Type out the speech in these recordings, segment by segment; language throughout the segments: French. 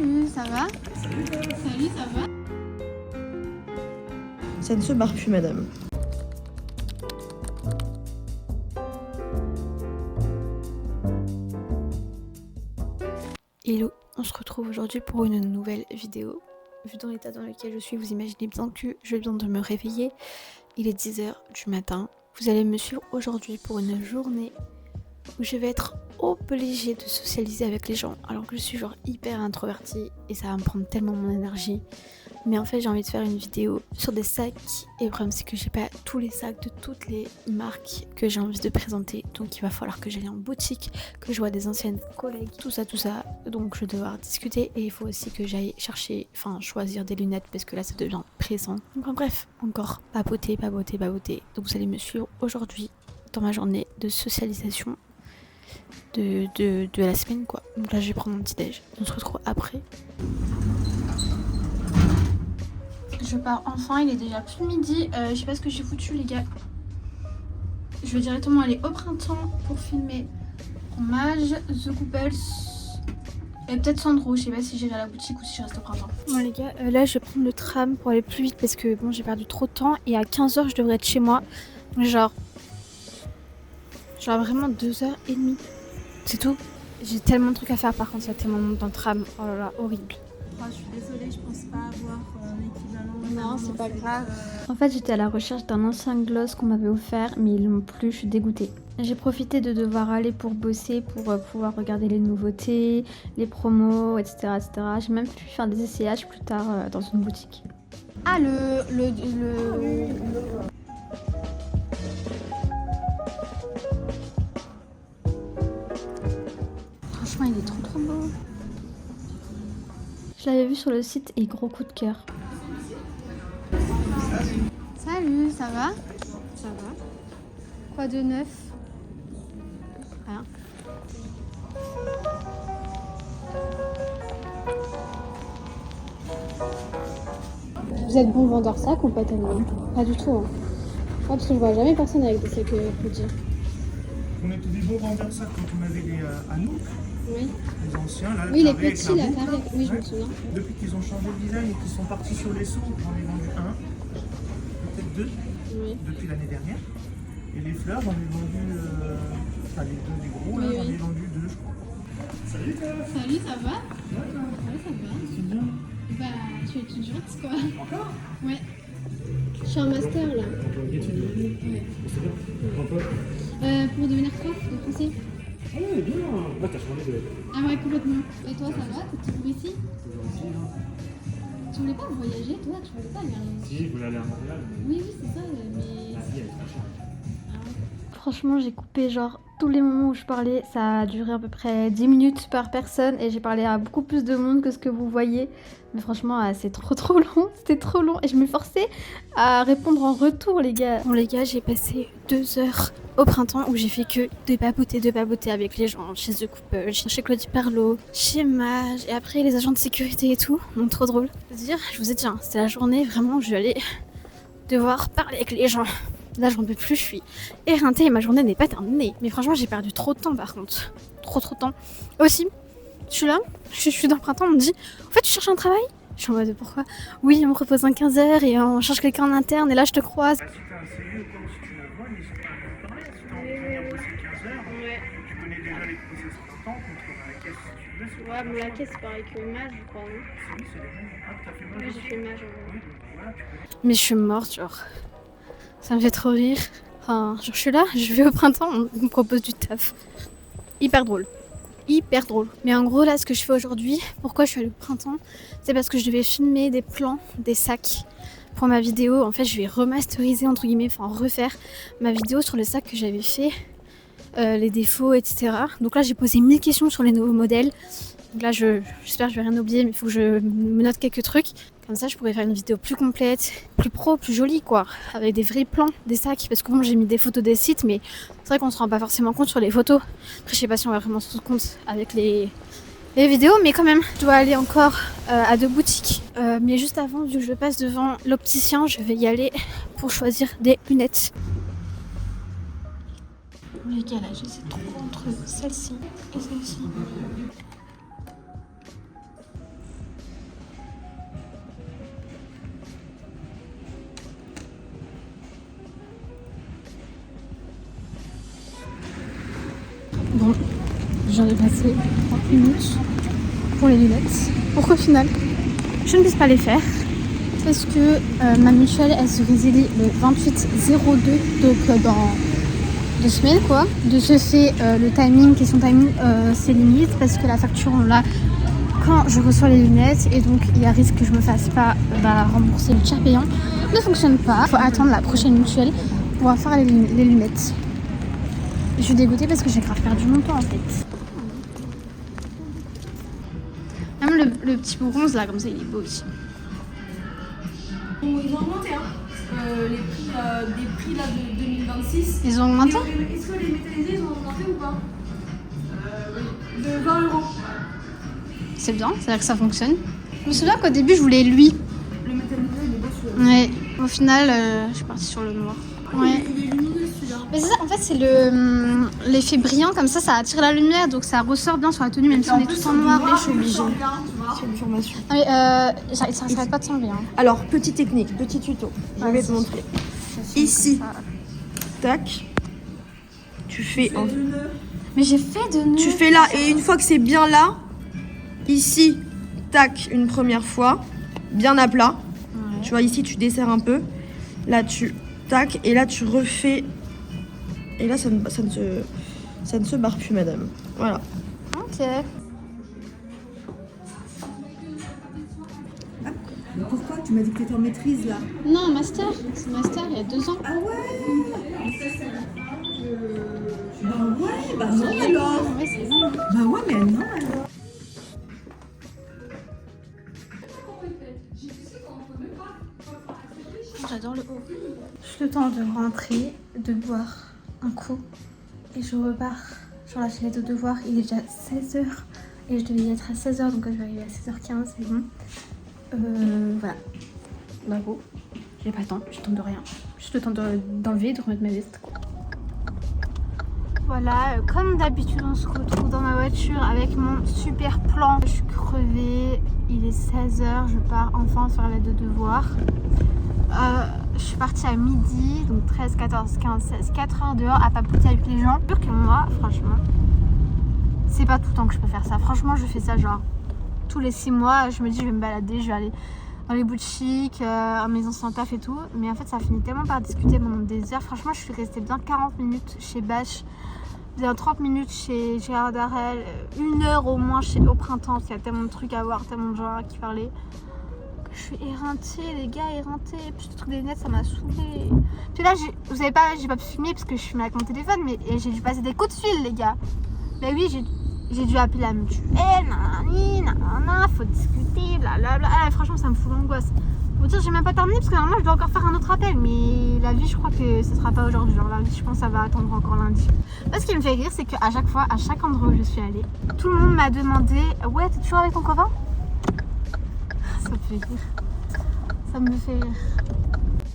Salut, ça va? Salut, ça va? Ça ne se barre plus, madame. Hello, on se retrouve aujourd'hui pour une nouvelle vidéo. Vu dans l'état dans lequel je suis, vous imaginez bien que je viens de me réveiller. Il est 10h du matin. Vous allez me suivre aujourd'hui pour une journée où je vais être obligée de socialiser avec les gens. Alors que je suis genre hyper introvertie et ça va me prendre tellement mon énergie. Mais en fait j'ai envie de faire une vidéo sur des sacs. Et le problème c'est que j'ai pas tous les sacs de toutes les marques que j'ai envie de présenter. Donc il va falloir que j'aille en boutique, que je vois des anciennes collègues, tout ça. Donc je vais devoir discuter et il faut aussi que j'aille choisir des lunettes parce que là ça devient pressant. Donc en bref, encore papoter. Donc vous allez me suivre aujourd'hui dans ma journée de socialisation de la semaine quoi. Donc là je vais prendre mon petit déj. On se retrouve après. Je pars enfin, il est déjà plus midi. Je sais pas ce que j'ai foutu les gars. Je vais directement aller au printemps pour filmer Mage, The Couples et peut-être Sandro. Je sais pas si j'irai à la boutique ou si je reste au printemps. Bon les gars, là je vais prendre le tram pour aller plus vite parce que bon j'ai perdu trop de temps et à 15h je devrais être chez moi. Genre vraiment 2h30. C'est tout. J'ai tellement de trucs à faire par contre, il y a tellement de monde dans le tram. Oh là là, horrible. Oh, je suis désolée, je pense pas avoir l'équivalent. Non, c'est pas grave. En fait, j'étais à la recherche d'un ancien gloss qu'on m'avait offert, mais ils l'ont plus, je suis dégoûtée. J'ai profité de devoir aller pour bosser, pour pouvoir regarder les nouveautés, les promos, etc. J'ai même pu faire des essayages plus tard dans une boutique. Ah, Franchement, il est trop beau. Je l'avais vu sur le site et gros coup de cœur. Salut, ça va? Ça va? Quoi de neuf? Rien. Vous êtes bon vendeur sac ou pas tellement? Pas du tout. Hein. Parce que je vois jamais personne avec des sacs petits. On était des bons vendeurs ça quand on avait les à nous, Oui. les anciens là. Oui, les carrés avec petits la là, boucle, carré. Oui, je me ouais. souviens. Depuis qu'ils ont changé de design et qu'ils sont partis sur les sous, j'en ai vendu un, peut-être deux, Oui. depuis l'année dernière. Et les fleurs, j'en ai vendu, les deux des gros, là, Oui, j'en ai oui. vendu deux, je crois. Salut toi. Salut, ça va? Ouais, toi. Ouais, ça va. C'est bien. Bah, tu es étudiante quoi? Encore? Ouais. Je suis en master là. Ouais. C'est bien. Pourquoi? Pour devenir prof de français. Ah ouais, bien. Bah t'as changé de... Ah ouais, complètement. Et toi, ça va? T'es toujours ici? Tu voulais pas voyager, toi? Tu voulais pas aller à... Si, je voulais aller à Montréal. Oui, c'est ça, mais... La vie, elle est trop chère. Franchement, j'ai coupé genre tous les moments où je parlais. Ça a duré à peu près 10 minutes par personne et j'ai parlé à beaucoup plus de monde que ce que vous voyez. Mais franchement, c'est trop long. C'était trop long et je me forçais à répondre en retour, les gars. Bon, les gars, j'ai passé 2 heures au printemps où j'ai fait que de papoter avec les gens. Chez The Couple, chez Claudie Perlot, chez Mage et après les agents de sécurité et tout. Donc trop drôle. Je vous ai dit, hein, c'était la journée vraiment où je vais aller devoir parler avec les gens. Là j'en peux plus, je suis éreintée et ma journée n'est pas terminée. Mais franchement j'ai perdu trop de temps par contre. Trop de temps. Aussi, je suis là, je suis dans le printemps, on me dit en fait tu cherches un travail? Je suis en mode pourquoi? Oui on me propose un 15h et on cherche quelqu'un en interne et là je te croise. Bah, si t'as un CV ou quoi, ou si tu la vois, n'hésite pas à m'en parler. Si t'as envie de venir bosser 15 heures, tu connais déjà les process temps contre la caisse si tu veux. C'est Ouais mais la caisse c'est pareil que Mage je crois non? Oui, c'est les mêmes. Ah, t'as fait mal Oui aussi. j'ai fait Mage Oui, donc voilà, tu peux... Mais je suis morte genre. Ça me fait trop rire. Enfin, genre je suis là, je vais au printemps, on me propose du taf. Hyper drôle. Mais en gros là ce que je fais aujourd'hui, pourquoi je suis allée au printemps, c'est parce que je devais filmer des plans, des sacs pour ma vidéo. En fait je vais remasteriser entre guillemets, enfin refaire ma vidéo sur le sac que j'avais fait, les défauts etc. Donc là j'ai posé 1000 questions sur les nouveaux modèles. Donc là j'espère que je vais rien oublier mais il faut que je me note quelques trucs. Comme ça je pourrais faire une vidéo plus complète, plus pro, plus jolie quoi, avec des vrais plans des sacs. Parce que bon j'ai mis des photos des sites mais c'est vrai qu'on se rend pas forcément compte sur les photos. Après je sais pas si on va vraiment se rendre compte avec les vidéos mais quand même. Je dois aller encore à 2 boutiques. Mais juste avant, vu que je passe devant l'opticien, je vais y aller pour choisir des lunettes. Les gars là j'hésite trop entre celle-ci et celle-ci. j'en ai passé 30 minutes pour les lunettes. Pour qu'au final, je ne puisse pas les faire. Parce que ma mutuelle, elle se résilie le 28/02, donc dans 2 semaines quoi. De ce fait, le timing, question timing, c'est limite parce que la facture, on l'a quand je reçois les lunettes et donc il y a risque que je me fasse pas rembourser le tiers payant. Ne fonctionne pas. Il faut attendre la prochaine mutuelle pour pouvoir faire les lunettes. Je suis dégoûtée parce que j'ai grave perdu mon temps en fait. Même le petit bronze là, comme ça, il est beau aussi. Ils ont augmenté, hein. Les prix, des prix là de 2026. Ils ont augmenté? Est-ce que les métallisés ils ont augmenté ou pas? Oui. De 20 €. C'est bien, c'est-à-dire que ça fonctionne. Je me souviens qu'au début, je voulais lui. Le métallisé il est beau celui-là. Ouais. Au final, je suis partie sur le noir. Ouais. Il est lumineux celui-là. Mais c'est ça, en fait, c'est l'effet brillant comme ça attire la lumière, donc ça ressort bien sur la tenue, même si on est tout en noir. Et je suis obligée. C'est une formation. Non, mais ça s'arrête pas de s'enlever. Hein. Alors, petite technique, petit tuto. Je vais te montrer. Ici, tac. Tu fais un... Mais j'ai fait de nœuds. Tu fais là, et une fois que c'est bien là, ici, tac, une première fois, bien à plat. Ouais. Tu vois, ici, tu desserres un peu. Là, tu tac, et là, tu refais. Et là, ça ne se barre plus, madame. Voilà. Ok. Pourquoi? Tu m'as dit que tu étais en maîtrise là. Non, master. C'est master il y a 2 ans. Ah ouais. Bah non alors. Ouais, c'est bon. Bah ouais mais non alors. J'adore le haut. Juste le temps de rentrer, de boire un coup et je repars sur la chaîne de devoirs. Il est déjà 16h et je devais y être à 16h donc je vais arriver à 16h15, c'est bon. Voilà. Bravo. J'ai pas le temps, j'ai le temps de rien. Juste le temps d'enlever, de remettre ma veste. Voilà, comme d'habitude on se retrouve dans ma voiture avec mon super plan. Je suis crevée, il est 16h, je pars enfin faire l'aide de devoirs. Je suis partie à midi, donc 13, 14, 15, 16, 4 heures dehors à papoter avec les gens. Sûr que moi, franchement, c'est pas tout le temps que je peux faire ça. Franchement, je fais ça genre tous les 6 mois. Je me dis, je vais me balader, je vais aller dans les boutiques, à mes anciens taf et tout. Mais en fait, ça finit tellement par discuter pendant des heures. Franchement, je suis restée bien 40 minutes chez Bâche, bien 30 minutes chez Gérard Darel, 1 heure au moins au printemps, parce qu'il y a tellement de trucs à voir, tellement de gens à qui parler. Je suis éreintée, les gars, éreintée. Puis le truc des lunettes, ça m'a saoulée. Puis là, vous savez pas, j'ai pas pu filmer parce que je filmais avec mon téléphone, mais j'ai dû passer des coups de fil, les gars. Bah oui, j'ai dû appeler la mutuelle, nanana, faut discuter, blablabla. Ah, franchement, ça me fout l'angoisse. Faut dire, j'ai même pas terminé parce que normalement, je dois encore faire un autre appel. Mais la vie, je crois que ce sera pas aujourd'hui. Genre, la vie, je pense que ça va attendre encore lundi. Là, ce qui me fait rire, c'est qu'à chaque fois, à chaque endroit où je suis allée, tout le monde m'a demandé, ouais, t'es toujours avec ton copain? Ça me fait rire. Ça me fait rire.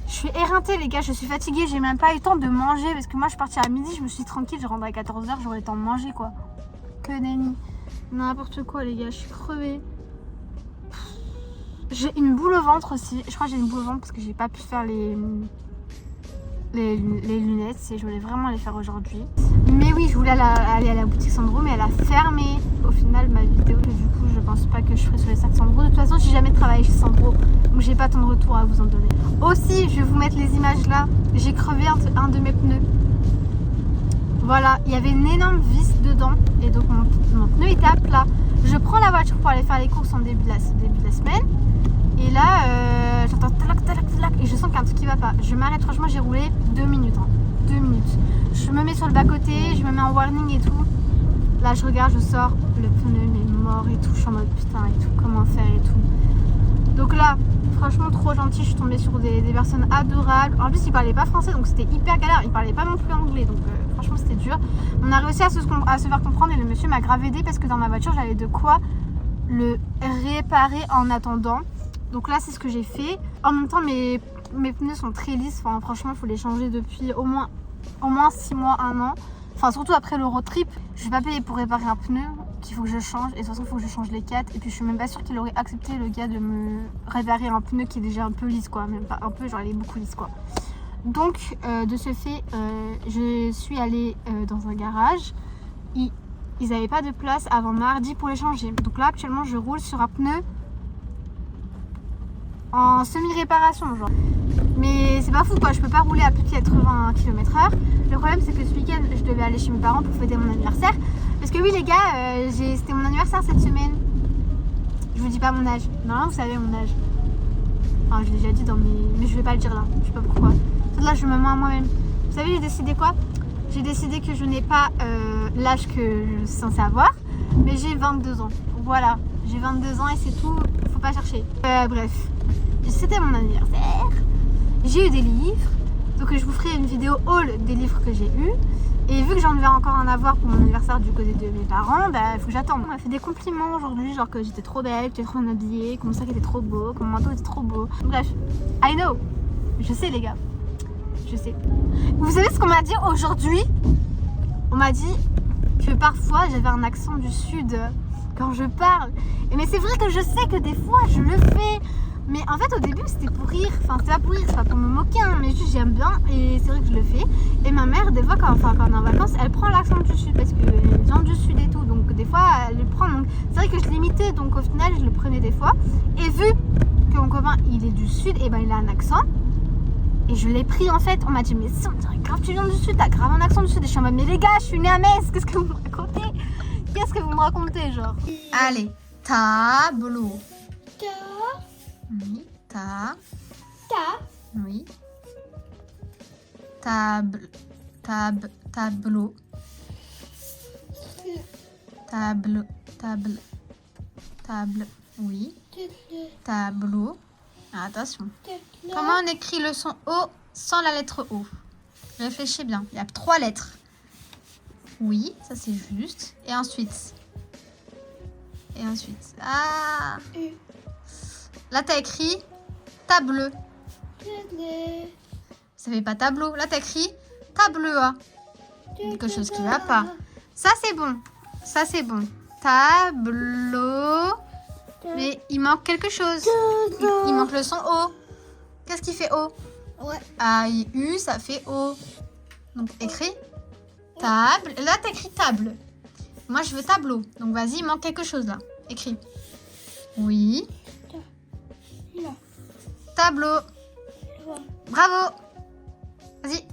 Je suis éreintée, les gars, je suis fatiguée, j'ai même pas eu le temps de manger parce que moi je suis partie à midi, je me suis dit tranquille, je rentre à 14h, j'aurai le temps de manger quoi. Que nenni. N'importe quoi, les gars, je suis crevée. J'ai une boule au ventre aussi. Je crois que j'ai une boule au ventre parce que j'ai pas pu faire les lunettes et je voulais vraiment les faire aujourd'hui. Mais oui, je voulais aller à la boutique Sandro, mais elle a fermé au final ma vidéo. Du coup, je pense pas que je ferai sur les sacs Sandro. De toute façon, j'ai jamais travaillé chez Sandro, donc j'ai pas tant de retour à vous en donner. Aussi, je vais vous mettre les images là. J'ai crevé un de mes pneus. Voilà, il y avait une énorme vis dedans et donc mon pneu était à plat. Je prends la voiture pour aller faire les courses en début de la semaine. Et là, j'entends talac, talac, talac, et je sens qu'il y a un truc qui va pas. Je m'arrête, franchement, j'ai roulé 2 minutes. 2 minutes. Je me mets sur le bas-côté, je me mets en warning et tout. Là, je regarde, je sors, le pneu est mort et tout. Je suis en mode putain et tout, comment faire et tout. Donc là, franchement, trop gentil. Je suis tombée sur des personnes adorables. En plus, ils parlaient pas français, donc c'était hyper galère. Ils parlaient pas non plus anglais, donc franchement, c'était dur. On a réussi à se faire comprendre et le monsieur m'a grave aidé parce que dans ma voiture, j'avais de quoi le réparer en attendant. Donc là, c'est ce que j'ai fait. En même temps, mes pneus sont très lisses. Enfin, franchement, il faut les changer depuis au moins 6 mois, 1 an. Enfin, surtout après le road trip. Je vais pas payer pour réparer un pneu qu'il faut que je change. Et de toute façon, il faut que je change les 4. Et puis, je suis même pas sûre qu'il aurait accepté, le gars, de me réparer un pneu qui est déjà un peu lisse, quoi. Même pas un peu, genre, il est beaucoup lisse, quoi. Donc, de ce fait, je suis allée dans un garage. ils n'avaient pas de place avant mardi pour les changer. Donc là, actuellement, je roule sur un pneu en semi-réparation, genre. Mais c'est pas fou, quoi. Je peux pas rouler à plus de 80 km/h. Le problème, c'est que ce week-end, je devais aller chez mes parents pour fêter mon anniversaire. Parce que oui, les gars, c'était mon anniversaire cette semaine. Je vous dis pas mon âge. Normalement, vous savez mon âge. Enfin, je l'ai déjà dit dans mes... Mais je vais pas le dire là. Je sais pas pourquoi. Là, je me mens à moi-même. Vous savez, j'ai décidé quoi? J'ai décidé que je n'ai pas l'âge que je suis censée avoir. Mais j'ai 22 ans. Voilà. J'ai 22 ans et c'est tout. Faut pas chercher. Bref. C'était mon anniversaire. J'ai eu des livres. Donc, je vous ferai une vidéo haul des livres que j'ai eus. Et vu que j'en devais encore en avoir pour mon anniversaire du côté de mes parents, bah il faut que j'attende. On m'a fait des compliments aujourd'hui, genre que j'étais trop belle, que j'étais trop bien habillée, que mon sac était trop beau, que mon manteau était trop beau. Bref, I know. Je sais les gars. Je sais. Vous savez ce qu'on m'a dit aujourd'hui? On m'a dit que parfois j'avais un accent du sud quand je parle. Mais c'est vrai que je sais que des fois je le fais. Mais en fait au début c'était pour rire, enfin c'était pas pour rire, c'est pas pour me moquer, hein, mais juste j'aime bien et c'est vrai que je le fais. Et ma mère des fois quand on est en vacances, elle prend l'accent du sud parce qu'elle vient du sud et tout, donc des fois elle le prend. Donc c'est vrai que je l'imitais, donc au final je le prenais des fois. Et vu que mon copain il est du sud, et ben il a un accent. Et je l'ai pris en fait, on m'a dit mais si on dirait grave tu viens du sud, t'as grave un accent du sud. Et je suis en mode mais les gars je suis née à Metz, qu'est-ce que vous me racontez? Qu'est-ce que vous me racontez genre? Allez, tableau. Oui, oui. Tableau. Tableau. Oui. Tableau. Attention. Comment on écrit le son O sans la lettre O? Réfléchis bien. Il y a 3 lettres. Oui, ça c'est juste. Et ensuite. Ah. Là, t'as écrit tableau. Ça fait pas tableau. Là, t'as écrit tableau. Quelque chose qui va pas. Ça, c'est bon. Ça, c'est bon. Tableau. Mais il manque quelque chose. Il manque le son O. Qu'est-ce qui fait O? Ouais. A, I, U, ça fait O. Donc, écris table. Là, t'as écrit table. Moi, je veux tableau. Donc, vas-y, il manque quelque chose là. Écris. Oui. Tableau. Bravo. Vas-y.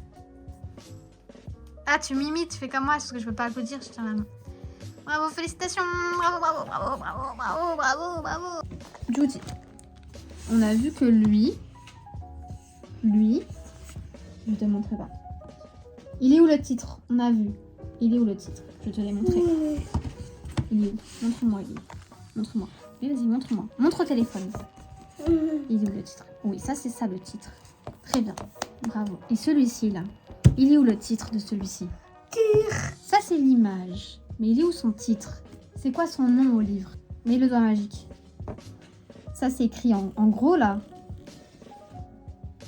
Ah, tu m'imites, tu fais comme moi, parce que je peux pas applaudir, je tiens la main. Bravo, félicitations. Bravo. Judy. On a vu que lui, je te montrerai pas. Il est où le titre? On a vu. Il est où le titre? Je te l'ai montré. Il est où? Montre-moi, il est où? Montre-moi. Oui, vas-y, montre-moi. Montre au téléphone. Il est où le titre? Oui, ça c'est ça le titre. Très bien. Bravo. Et celui-ci là? Il est où le titre de celui-ci? Ça c'est l'image. Mais il est où son titre? C'est quoi son nom au livre? Mets le doigt magique. Ça c'est écrit en gros là.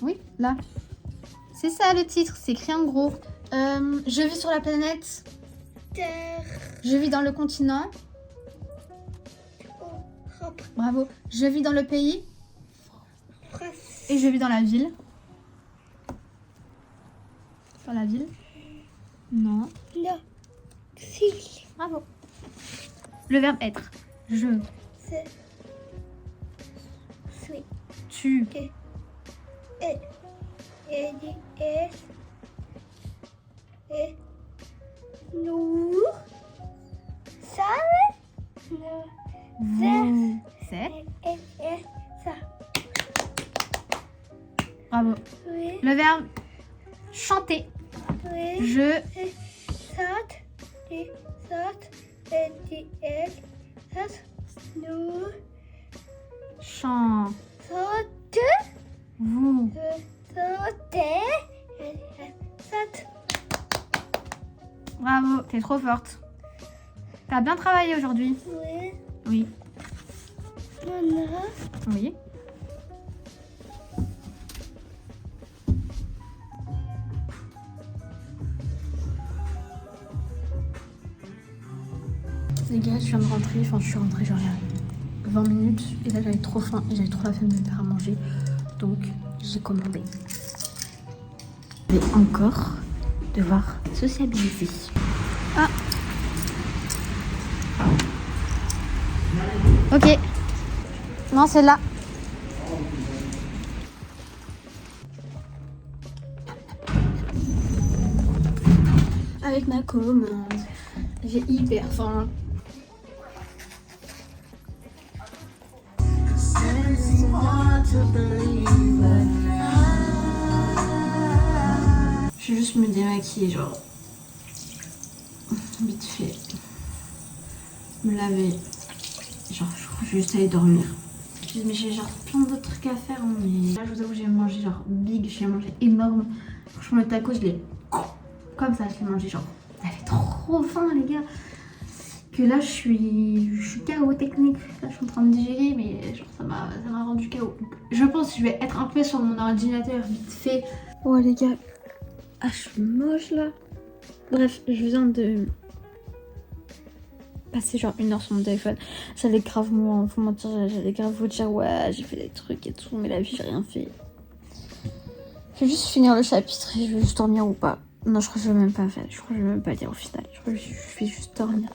Oui, là. C'est ça le titre, c'est écrit en gros. Je vis sur la planète Terre. Je vis dans le continent. Bravo. Je vis dans le pays. Et je vis dans la ville. Dans la ville. Non. La ville. Bravo. Le verbe être. Je. C'est. Suis. Tu. Et. Nous. Ça. Vous. C'est. Et. Ça. Bravo. Oui. Le verbe chanter. Oui. Je. Saute. Et. Saute. Et. Et. Saute. Nous. Chant. Saute. Vous. Sauter. Saute. Bravo. T'es trop forte. T'as bien travaillé aujourd'hui. Oui. Oui. Maman. Oui. Les gars, je viens de rentrer, je suis rentrée genre il y a 20 minutes et là j'avais trop faim et j'avais trop la flemme de me faire à manger, donc j'ai commandé. Je vais encore devoir sociabiliser. Ah, Ok. Non, c'est là. Avec ma commande, j'ai hyper faim. Je vais juste me démaquiller, genre vite fait, me laver, genre je crois que je vais juste aller dormir. Mais j'ai genre plein d'autres trucs à faire, hein, mais là je vous avoue j'ai mangé genre big, j'ai mangé énorme. Franchement le taco je l'ai comme ça, je l'ai mangé genre, j'avais trop faim les gars. Que là je suis KO technique, là je suis en train de digérer mais genre ça m'a rendu KO. Je pense que je vais être un peu sur mon ordinateur vite fait. Oh les gars, ah je suis moche là. Bref, je viens de passer genre 1 heure sur mon téléphone. J'allais grave moi, faut mentir, j'allais grave vous dire ouais j'ai fait des trucs et tout, mais la vie j'ai rien fait. Je vais juste finir le chapitre et je vais juste dormir ou pas. Non je crois que je vais même pas faire, je crois que je vais même pas dire au final, je crois que je vais juste dormir.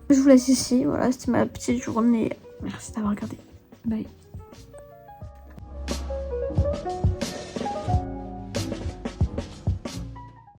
Je vous laisse ici, voilà c'était ma petite journée. Merci d'avoir regardé, bye.